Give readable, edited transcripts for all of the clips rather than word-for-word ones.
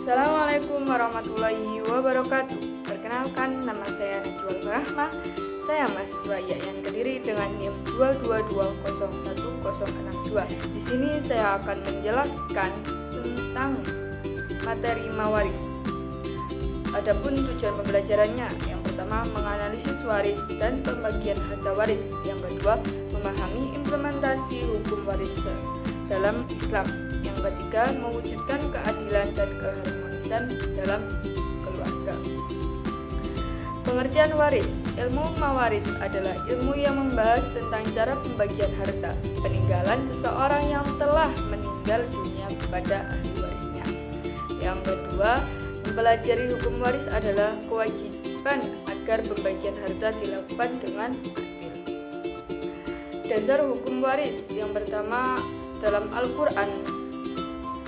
Assalamualaikum warahmatullahi wabarakatuh. Perkenalkan, nama saya Najwal Rahmah. Saya mahasiswa IAIN Kediri dengan NIM 222011062. Di sini saya akan menjelaskan tentang materi mawaris. Adapun tujuan pembelajarannya, yang pertama menganalisis waris dan pembagian harta waris. Yang kedua, memahami implementasi hukum waris dalam Islam. Yang ketiga, mewujudkan keadilan dan keharmonisan dalam keluarga. Pengertian waris. Ilmu mawaris adalah ilmu yang membahas tentang cara pembagian harta peninggalan seseorang yang telah meninggal dunia kepada ahli warisnya. Yang kedua, mempelajari hukum waris adalah kewajiban agar pembagian harta dilakukan dengan adil. Dasar hukum waris. Yang pertama, dalam Al-Quran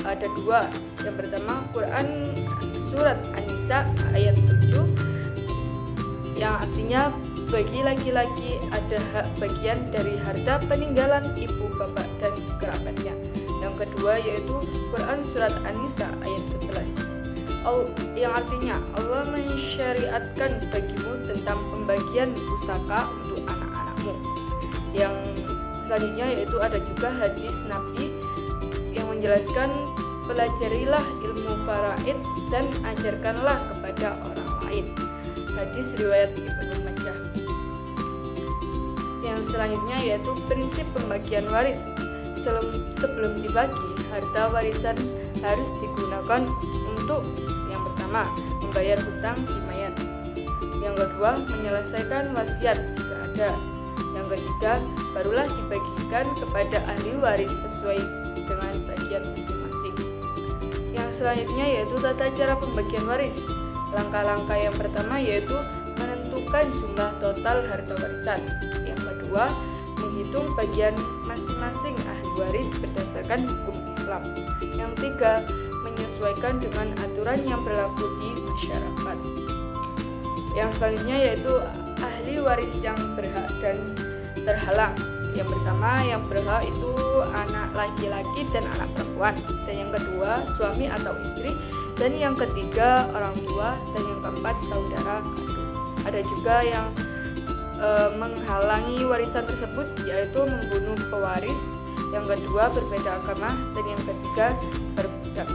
ada dua. Yang pertama, Quran surat An-Nisa ayat 7 yang artinya bagi laki-laki ada hak bagian dari harta peninggalan ibu, bapak, dan kerabatnya. Yang kedua yaitu Quran surat An-Nisa ayat 11 yang artinya Allah mensyariatkan bagimu tentang pembagian pusaka untuk anak-anakmu. Yang selanjutnya yaitu ada juga hadis Nabi yang menjelaskan, pelajarilah ilmu faraid dan ajarkanlah kepada orang lain. Hadis riwayat Ibnu Majah. Yang selanjutnya yaitu prinsip pembagian waris. Sebelum dibagi, harta warisan harus digunakan untuk yang pertama, membayar hutang si mayat. Yang kedua, menyelesaikan wasiat jika ada. Yang ketiga, barulah dibagikan kepada ahli waris sesuai dengan bagian masing-masing. Yang selanjutnya yaitu tata cara pembagian waris. Langkah-langkah yang pertama yaitu menentukan jumlah total harta warisan. Yang kedua, menghitung bagian masing-masing ahli waris berdasarkan hukum Islam. Yang ketiga, menyesuaikan dengan aturan yang berlaku di masyarakat. Yang selanjutnya yaitu ahli waris yang berhak dan terhalang. Yang pertama, yang berhak itu anak laki-laki dan anak perempuan. Dan yang kedua, suami atau istri. Dan yang ketiga, orang tua. Dan yang keempat, saudara kandung. Ada juga yang menghalangi warisan tersebut, yaitu membunuh pewaris. Yang kedua, berbeda agama. Dan yang ketiga, berbudak.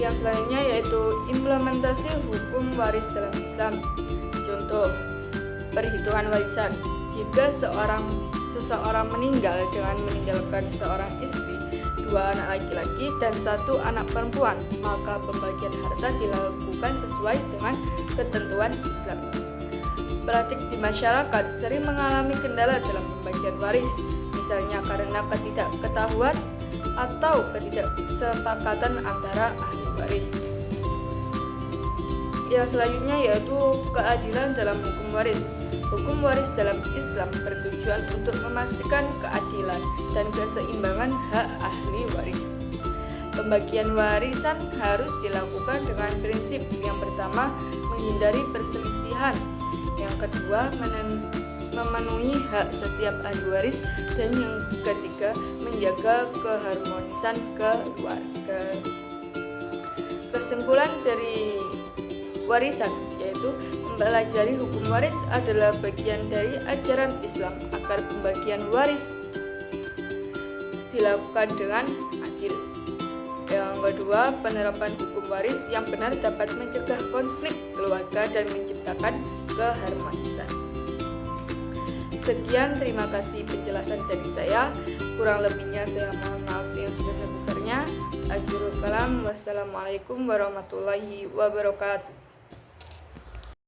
Yang selanjutnya yaitu implementasi hukum waris dalam Islam. Contoh, perhitungan warisan. Jika seseorang meninggal dengan meninggalkan seorang istri, 2 anak laki-laki dan 1 anak perempuan, maka pembagian harta dilakukan sesuai dengan ketentuan Islam. Praktik di masyarakat sering mengalami kendala dalam pembagian waris, misalnya karena ketidakketahuan atau ketidaksepakatan antara ahli waris. Yang selanjutnya yaitu keadilan dalam hukum waris. Hukum waris dalam Islam bertujuan untuk memastikan keadilan dan keseimbangan hak ahli waris. Pembagian warisan harus dilakukan dengan prinsip yang pertama, menghindari perselisihan. Yang kedua, memenuhi hak setiap ahli waris. Dan yang ketiga, menjaga keharmonisan keluarga. Kesimpulan dari warisan yaitu mempelajari hukum waris adalah bagian dari ajaran Islam agar pembagian waris dilakukan dengan adil. Yang kedua, penerapan hukum waris yang benar dapat mencegah konflik keluarga dan menciptakan keharmonisan. Sekian, terima kasih penjelasan dari saya. Kurang lebihnya saya mohon maaf yang sebesar-besarnya. Akhirul kalam, wassalamualaikum warahmatullahi wabarakatuh.